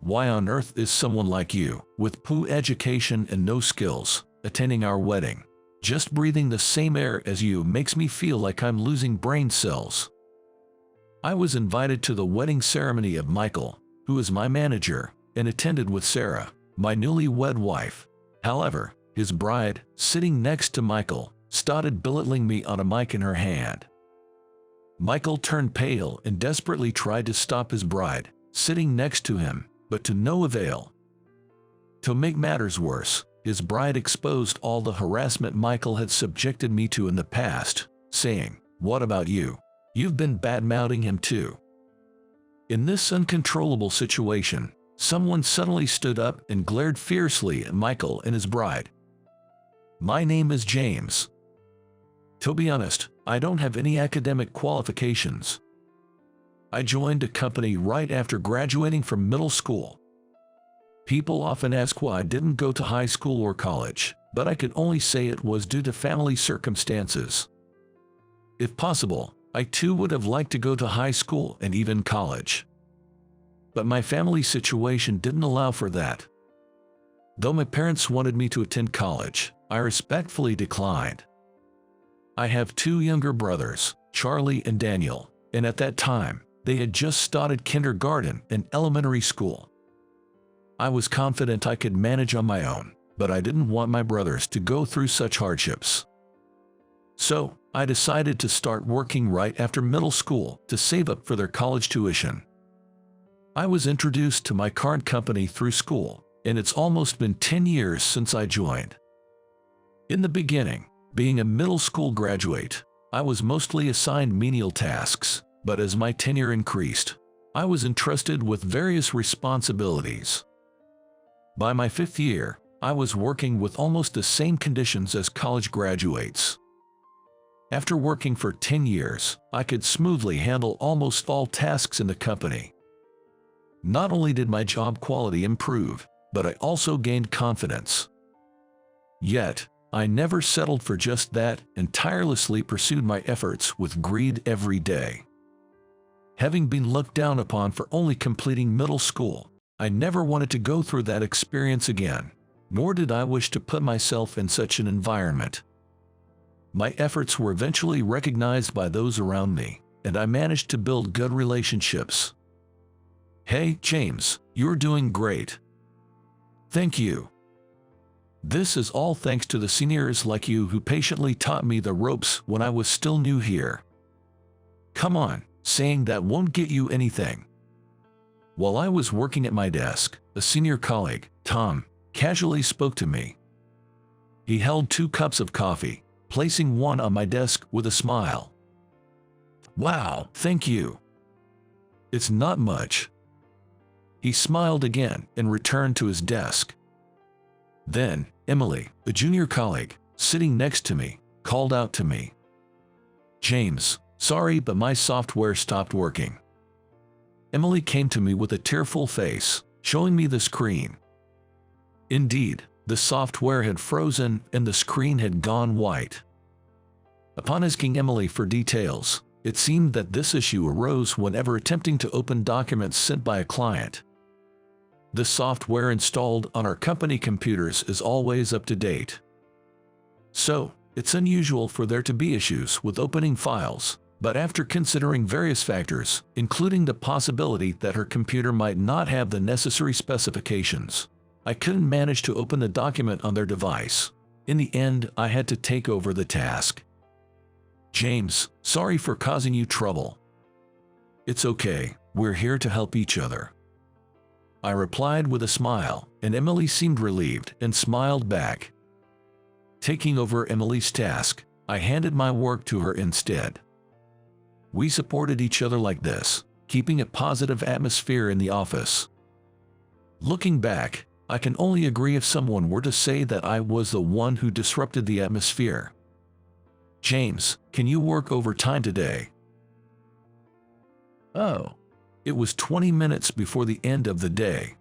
Why on earth is someone like you, with poo education and no skills, attending our wedding? Just breathing the same air as you makes me feel like I'm losing brain cells. I was invited to the wedding ceremony of Michael, who is my manager, and attended with Sarah, my newlywed wife. However, his bride, sitting next to Michael, started belittling me on a mic in her hand. Michael turned pale and desperately tried to stop his bride, sitting next to him, but to no avail. To make matters worse, his bride exposed all the harassment Michael had subjected me to in the past, saying, "What about you? You've been bad-mouthing him too." In this uncontrollable situation, someone suddenly stood up and glared fiercely at Michael and his bride. My name is James. To be honest, I don't have any academic qualifications. I joined a company right after graduating from middle school. People often ask why I didn't go to high school or college, but I could only say it was due to family circumstances. If possible, I too would have liked to go to high school and even college. But my family situation didn't allow for that. Though my parents wanted me to attend college, I respectfully declined. I have two younger brothers, Charlie and Daniel, and at that time, they had just started kindergarten and elementary school. I was confident I could manage on my own, but I didn't want my brothers to go through such hardships. So, I decided to start working right after middle school to save up for their college tuition. I was introduced to my current company through school, and it's almost been 10 years since I joined. In the beginning, being a middle school graduate, I was mostly assigned menial tasks, but as my tenure increased, I was entrusted with various responsibilities. By my 5th year, I was working with almost the same conditions as college graduates. After working for 10 years, I could smoothly handle almost all tasks in the company. Not only did my job quality improve, but I also gained confidence. Yet, I never settled for just that and tirelessly pursued my efforts with greed every day. Having been looked down upon for only completing middle school, I never wanted to go through that experience again, nor did I wish to put myself in such an environment. My efforts were eventually recognized by those around me, and I managed to build good relationships. "Hey, James, you're doing great. Thank you. This is all thanks to the seniors like you who patiently taught me the ropes when I was still new here. Come on, saying that won't get you anything." While I was working at my desk, a senior colleague, Tom, casually spoke to me. He held 2 cups of coffee, placing one on my desk with a smile. "Wow, thank you. It's not much." He smiled again and returned to his desk. Then, Emily, a junior colleague, sitting next to me, called out to me, "James, sorry but my software stopped working." Emily came to me with a tearful face, showing me the screen. Indeed, the software had frozen and the screen had gone white. Upon asking Emily for details, it seemed that this issue arose whenever attempting to open documents sent by a client. The software installed on our company computers is always up to date. So, it's unusual for there to be issues with opening files, but after considering various factors, including the possibility that her computer might not have the necessary specifications, I couldn't manage to open the document on their device. In the end, I had to take over the task. "James, sorry for causing you trouble." "It's okay, we're here to help each other," I replied with a smile, and Emily seemed relieved and smiled back. Taking over Emily's task, I handed my work to her instead. We supported each other like this, keeping a positive atmosphere in the office. Looking back, I can only agree if someone were to say that I was the one who disrupted the atmosphere. "James, can you work overtime today?" Oh. It was 20 minutes before the end of the day.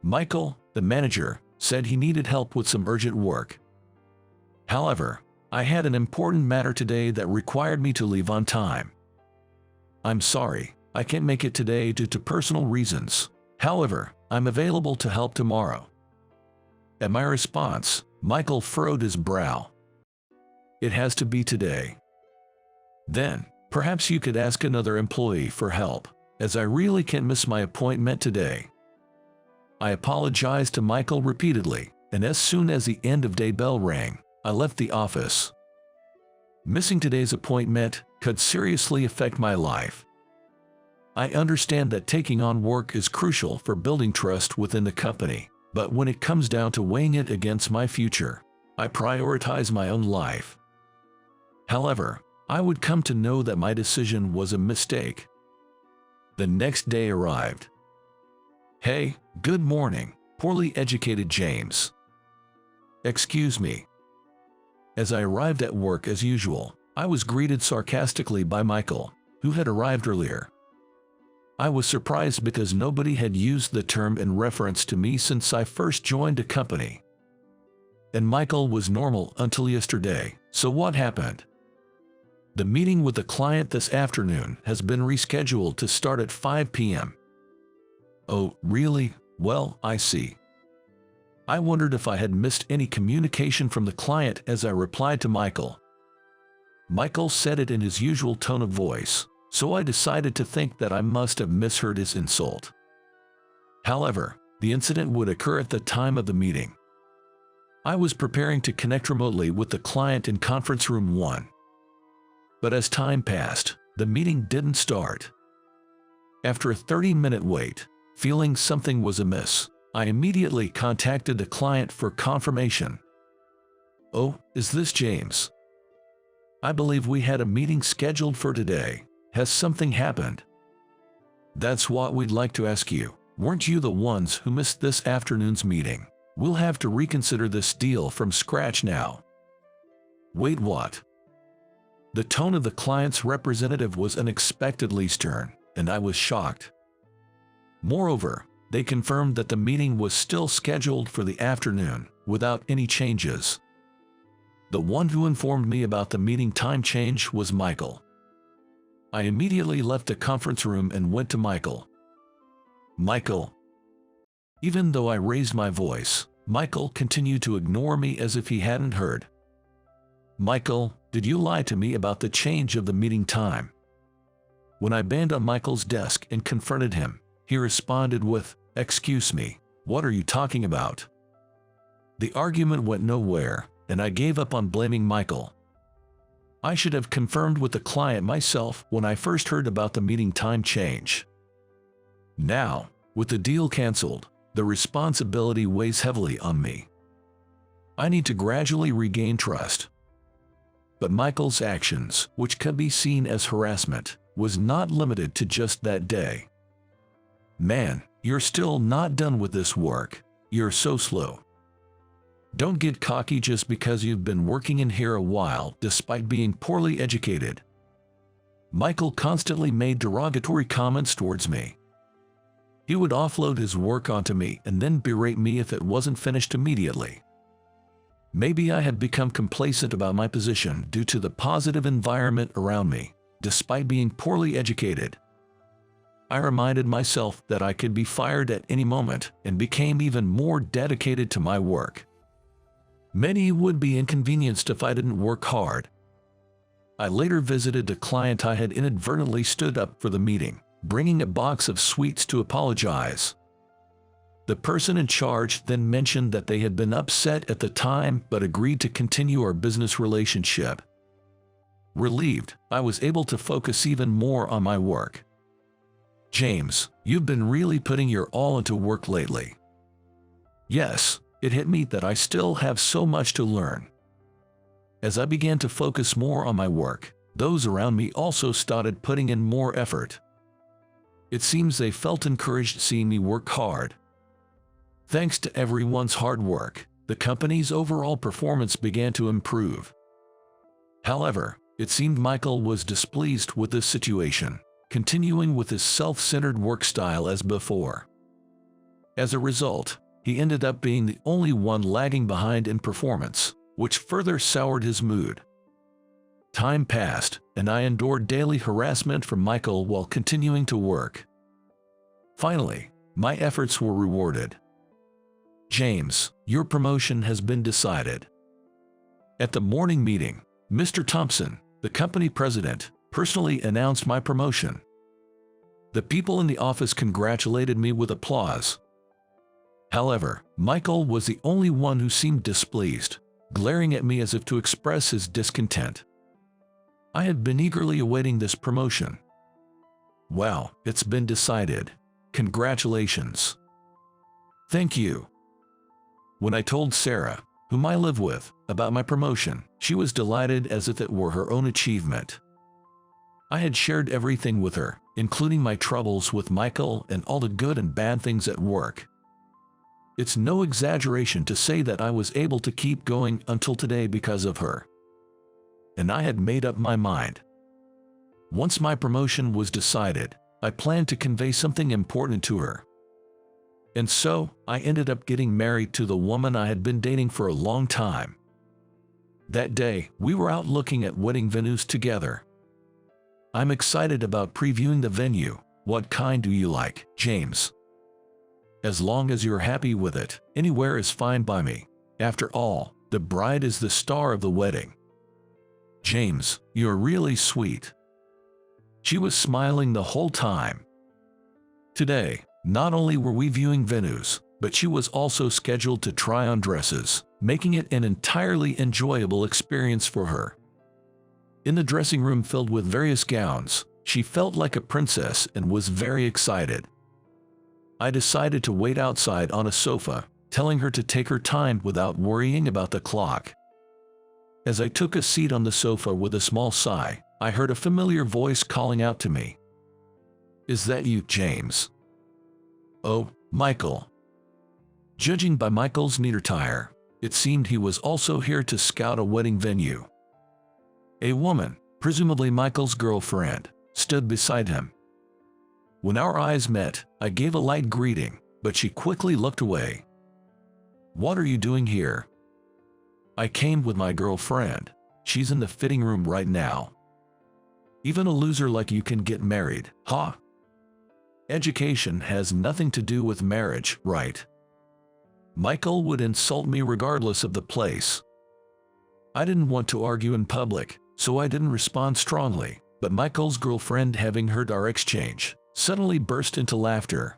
Michael, the manager, said he needed help with some urgent work. However, I had an important matter today that required me to leave on time. "I'm sorry, I can't make it today due to personal reasons," However, I'm available to help tomorrow. At my response, Michael furrowed his brow. It has to be today. Then, perhaps you could ask another employee for help, as I really can't miss my appointment today. I apologized to Michael repeatedly, and as soon as the end-of-day bell rang, I left the office. Missing today's appointment could seriously affect my life. I understand that taking on work is crucial for building trust within the company, but when it comes down to weighing it against my future, I prioritize my own life. However, I would come to know that my decision was a mistake. The next day arrived. Hey, good morning, poorly educated James. Excuse me. As I arrived at work as usual, I was greeted sarcastically by Michael, who had arrived earlier. I was surprised because nobody had used the term in reference to me since I first joined the company. And Michael was normal until yesterday, so what happened? The meeting with the client this afternoon has been rescheduled to start at 5 p.m. Oh, really? Well, I see. I wondered if I had missed any communication from the client as I replied to Michael. Michael said it in his usual tone of voice, so I decided to think that I must have misheard his insult. However, the incident would occur at the time of the meeting. I was preparing to connect remotely with the client in conference room 1. But as time passed, the meeting didn't start. After a 30-minute wait, feeling something was amiss, I immediately contacted the client for confirmation. Oh, is this James? I believe we had a meeting scheduled for today. Has something happened? That's what we'd like to ask you. Weren't you the ones who missed this afternoon's meeting? We'll have to reconsider this deal from scratch now. Wait, what? The tone of the client's representative was unexpectedly stern, and I was shocked. Moreover, they confirmed that the meeting was still scheduled for the afternoon, without any changes. The one who informed me about the meeting time change was Michael. I immediately left the conference room and went to Michael. Michael. Even though I raised my voice, Michael continued to ignore me as if he hadn't heard. Michael, did you lie to me about the change of the meeting time? When I banged on Michael's desk and confronted him, he responded with, "Excuse me, what are you talking about?" The argument went nowhere, and I gave up on blaming Michael. I should have confirmed with the client myself when I first heard about the meeting time change. Now, with the deal canceled, the responsibility weighs heavily on me. I need to gradually regain trust. But Michael's actions, which could be seen as harassment, was not limited to just that day. Man, you're still not done with this work. You're so slow. Don't get cocky just because you've been working in here a while despite being poorly educated. Michael constantly made derogatory comments towards me. He would offload his work onto me and then berate me if it wasn't finished immediately. Maybe I had become complacent about my position due to the positive environment around me, despite being poorly educated. I reminded myself that I could be fired at any moment and became even more dedicated to my work. Many would be inconvenienced if I didn't work hard. I later visited the client I had inadvertently stood up for the meeting, bringing a box of sweets to apologize. The person in charge then mentioned that they had been upset at the time but agreed to continue our business relationship. Relieved, I was able to focus even more on my work. James, you've been really putting your all into work lately. Yes, it hit me that I still have so much to learn. As I began to focus more on my work, those around me also started putting in more effort. It seems they felt encouraged seeing me work hard. Thanks to everyone's hard work, the company's overall performance began to improve. However, it seemed Michael was displeased with this situation, continuing with his self-centered work style as before. As a result, he ended up being the only one lagging behind in performance, which further soured his mood. Time passed, and I endured daily harassment from Michael while continuing to work. Finally, my efforts were rewarded. James, your promotion has been decided. At the morning meeting, Mr. Thompson, the company president, personally announced my promotion. The people in the office congratulated me with applause. However, Michael was the only one who seemed displeased, glaring at me as if to express his discontent. I had been eagerly awaiting this promotion. Well, it's been decided. Congratulations. Thank you. When I told Sarah, whom I live with, about my promotion, she was delighted as if it were her own achievement. I had shared everything with her, including my troubles with Michael and all the good and bad things at work. It's no exaggeration to say that I was able to keep going until today because of her. And I had made up my mind. Once my promotion was decided, I planned to convey something important to her. And so, I ended up getting married to the woman I had been dating for a long time. That day, we were out looking at wedding venues together. I'm excited about previewing the venue. What kind do you like, James? As long as you're happy with it, anywhere is fine by me. After all, the bride is the star of the wedding. James, you're really sweet. She was smiling the whole time. Today, not only were we viewing venues, but she was also scheduled to try on dresses, making it an entirely enjoyable experience for her. In the dressing room filled with various gowns, she felt like a princess and was very excited. I decided to wait outside on a sofa, telling her to take her time without worrying about the clock. As I took a seat on the sofa with a small sigh, I heard a familiar voice calling out to me. Is that you, James? Oh, Michael. Judging by Michael's neat attire, it seemed he was also here to scout a wedding venue. A woman, presumably Michael's girlfriend, stood beside him. When our eyes met, I gave a light greeting, but she quickly looked away. What are you doing here? I came with my girlfriend. She's in the fitting room right now. Even a loser like you can get married, huh? Education has nothing to do with marriage, right? Michael would insult me regardless of the place. I didn't want to argue in public, so I didn't respond strongly, but Michael's girlfriend, having heard our exchange, suddenly burst into laughter.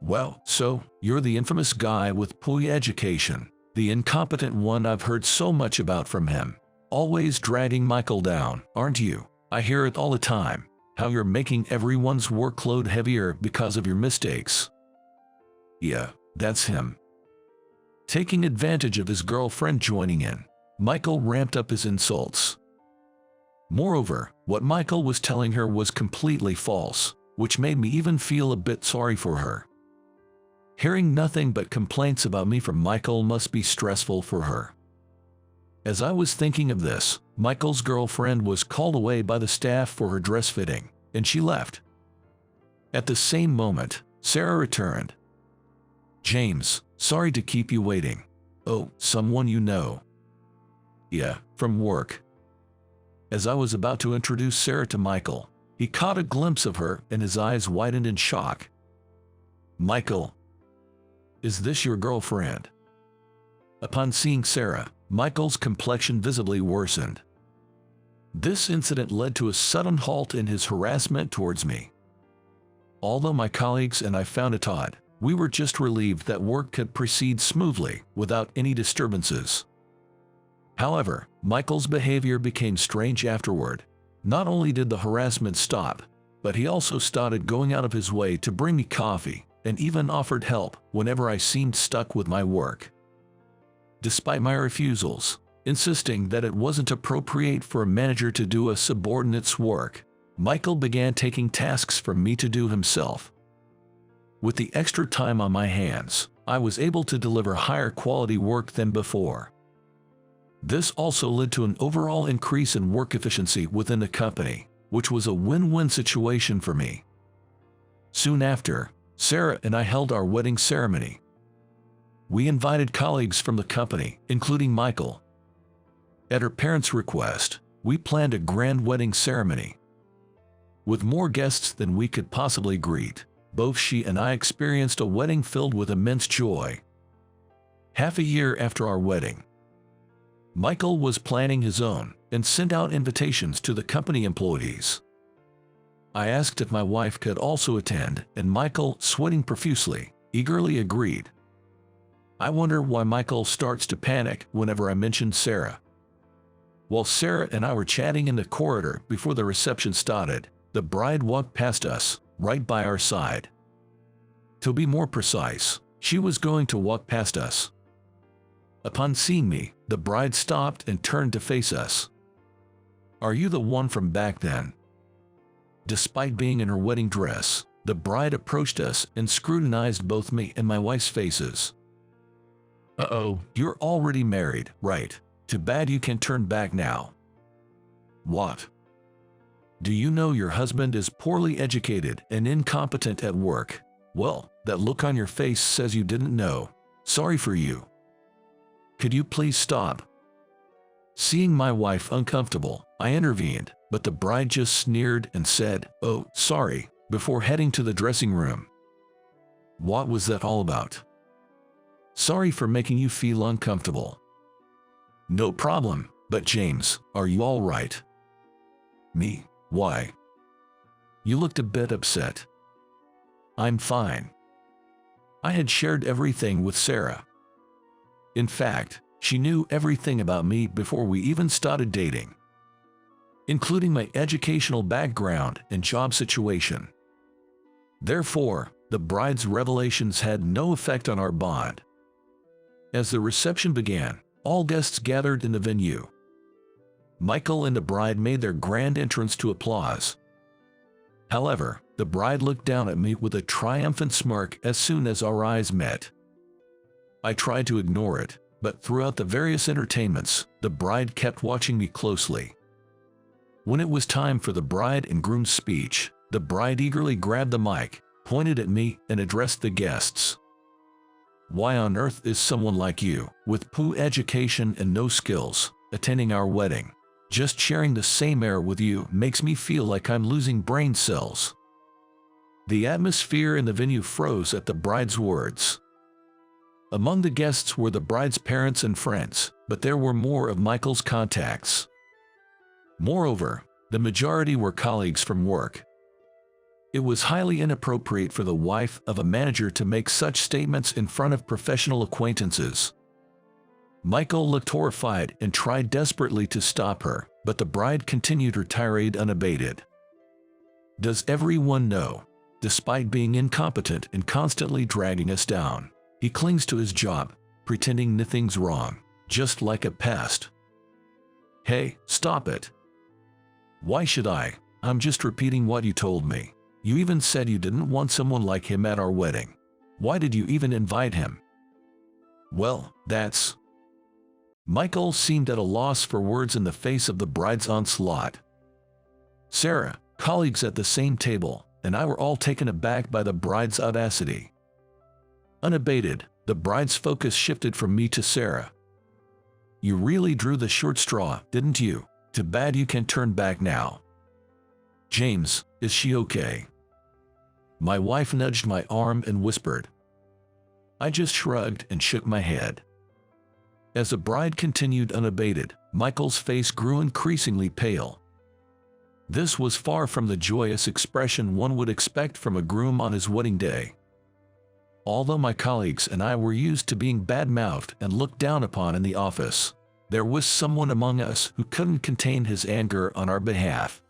Well, so, you're the infamous guy with poor education, the incompetent one I've heard so much about from him. Always dragging Michael down, aren't you? I hear it all the time, how you're making everyone's workload heavier because of your mistakes. Yeah, that's him. Taking advantage of his girlfriend joining in, Michael ramped up his insults. Moreover, what Michael was telling her was completely false, which made me even feel a bit sorry for her. Hearing nothing but complaints about me from Michael must be stressful for her. As I was thinking of this, Michael's girlfriend was called away by the staff for her dress fitting, and she left. At the same moment, Sarah returned. James, sorry to keep you waiting. Oh, someone you know? Yeah, from work. As I was about to introduce Sarah to Michael, he caught a glimpse of her and his eyes widened in shock. Michael, is this your girlfriend? Upon seeing Sarah, Michael's complexion visibly worsened. This incident led to a sudden halt in his harassment towards me. Although my colleagues and I found it odd, we were just relieved that work could proceed smoothly without any disturbances. However, Michael's behavior became strange afterward. Not only did the harassment stop, but he also started going out of his way to bring me coffee and even offered help whenever I seemed stuck with my work. Despite my refusals, insisting that it wasn't appropriate for a manager to do a subordinate's work, Michael began taking tasks from me to do himself. With the extra time on my hands, I was able to deliver higher quality work than before. This also led to an overall increase in work efficiency within the company, which was a win-win situation for me. Soon after, Sarah and I held our wedding ceremony. We invited colleagues from the company, including Michael. At her parents' request, we planned a grand wedding ceremony. With more guests than we could possibly greet, both she and I experienced a wedding filled with immense joy. Half a year after our wedding, Michael was planning his own and sent out invitations to the company employees. I asked if my wife could also attend, and Michael, sweating profusely, eagerly agreed. I wonder why Michael starts to panic whenever I mention Sarah. While Sarah and I were chatting in the corridor before the reception started, the bride walked past us, right by our side. To be more precise, she was going to walk past us. Upon seeing me, the bride stopped and turned to face us. "Are you the one from back then?" Despite being in her wedding dress, the bride approached us and scrutinized both me and my wife's faces. "Uh-oh, you're already married, right? Too bad you can turn back now." "What? Do you know your husband is poorly educated and incompetent at work?" "Well, that look on your face says you didn't know. Sorry for you. Could you please stop?" Seeing my wife uncomfortable, I intervened, but the bride just sneered and said, "Oh, sorry," before heading to the dressing room. What was that all about? "Sorry for making you feel uncomfortable." "No problem, but James, are you all right?" "Me? Why?" "You looked a bit upset." "I'm fine." I had shared everything with Sarah. In fact, she knew everything about me before we even started dating, including my educational background and job situation. Therefore, the bride's revelations had no effect on our bond. As the reception began, all guests gathered in the venue. Michael and the bride made their grand entrance to applause. However, the bride looked down at me with a triumphant smirk as soon as our eyes met. I tried to ignore it, but throughout the various entertainments, the bride kept watching me closely. When it was time for the bride and groom's speech, the bride eagerly grabbed the mic, pointed at me, and addressed the guests. "Why on earth is someone like you, with poor education and no skills, attending our wedding? Just sharing the same air with you makes me feel like I'm losing brain cells." The atmosphere in the venue froze at the bride's words. Among the guests were the bride's parents and friends, but there were more of Michael's contacts. Moreover, the majority were colleagues from work. It was highly inappropriate for the wife of a manager to make such statements in front of professional acquaintances. Michael looked horrified and tried desperately to stop her, but the bride continued her tirade unabated. "Does everyone know? Despite being incompetent and constantly dragging us down, he clings to his job, pretending nothing's wrong, just like a pest." "Hey, stop it. Why should I? I'm just repeating what you told me. You even said you didn't want someone like him at our wedding. Why did you even invite him?" "Well, that's..." Michael seemed at a loss for words in the face of the bride's onslaught. Sarah, colleagues at the same table, and I were all taken aback by the bride's audacity. Unabated, the bride's focus shifted from me to Sarah. "You really drew the short straw, didn't you? Too bad you can't turn back now." "James, is she okay?" My wife nudged my arm and whispered. I just shrugged and shook my head. As the bride continued unabated, Michael's face grew increasingly pale. This was far from the joyous expression one would expect from a groom on his wedding day. Although my colleagues and I were used to being bad-mouthed and looked down upon in the office, there was someone among us who couldn't contain his anger on our behalf.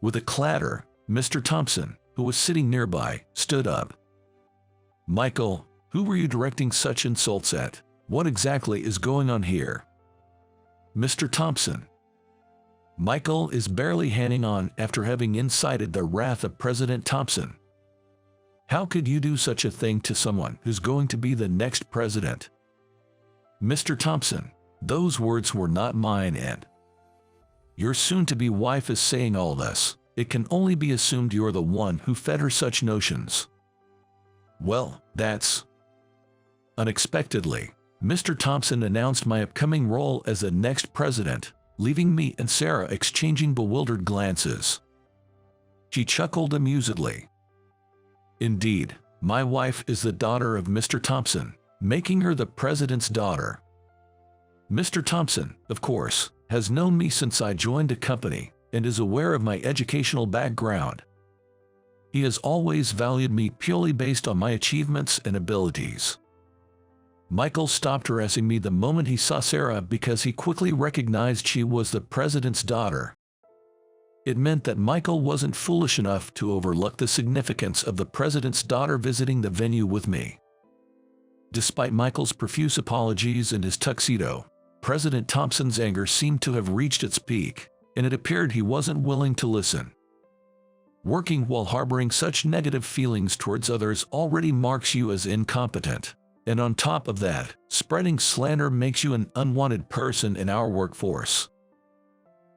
With a clatter, Mr. Thompson, who was sitting nearby, stood up. "Michael, who were you directing such insults at? What exactly is going on here?" "Mr. Thompson." Michael is barely hanging on after having incited the wrath of President Thompson. "How could you do such a thing to someone who's going to be the next president?" "Mr. Thompson, those words were not mine, and your soon-to-be wife is saying all this. It can only be assumed you're the one who fed her such notions." "Well, that's..." Unexpectedly, Mr. Thompson announced my upcoming role as the next president, leaving me and Sarah exchanging bewildered glances. She chuckled amusedly. Indeed, my wife is the daughter of Mr. Thompson, making her the president's daughter. Mr. Thompson, of course, has known me since I joined the company and is aware of my educational background. He has always valued me purely based on my achievements and abilities. Michael stopped harassing me the moment he saw Sarah because he quickly recognized she was the president's daughter. It meant that Michael wasn't foolish enough to overlook the significance of the president's daughter visiting the venue with me. Despite Michael's profuse apologies and his tuxedo, President Thompson's anger seemed to have reached its peak, and it appeared he wasn't willing to listen. Working while harboring such negative feelings towards others already marks you as incompetent, and on top of that, spreading slander makes you an unwanted person in our workforce.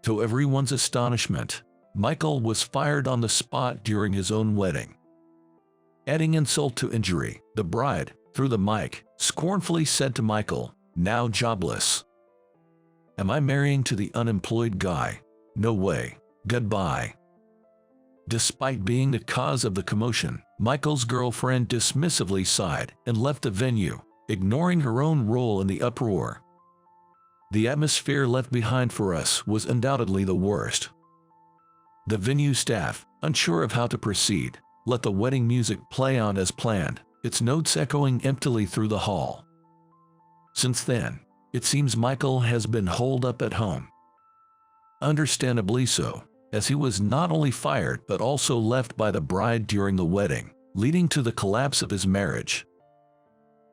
To everyone's astonishment, Michael was fired on the spot during his own wedding. Adding insult to injury, the bride, through the mic, scornfully said to Michael, now jobless. Am I marrying to the unemployed guy? No way. Goodbye. Despite being the cause of the commotion, Michael's girlfriend dismissively sighed and left the venue, ignoring her own role in the uproar. The atmosphere left behind for us was undoubtedly the worst. The venue staff, unsure of how to proceed, let the wedding music play on as planned, its notes echoing emptily through the hall. Since then, it seems Michael has been holed up at home. Understandably so, as he was not only fired but also left by the bride during the wedding, leading to the collapse of his marriage.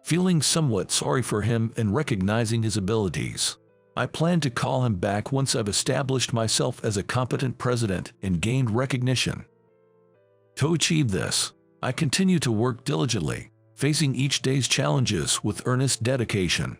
Feeling somewhat sorry for him and recognizing his abilities, I plan to call him back once I've established myself as a competent president and gained recognition. To achieve this, I continue to work diligently, facing each day's challenges with earnest dedication.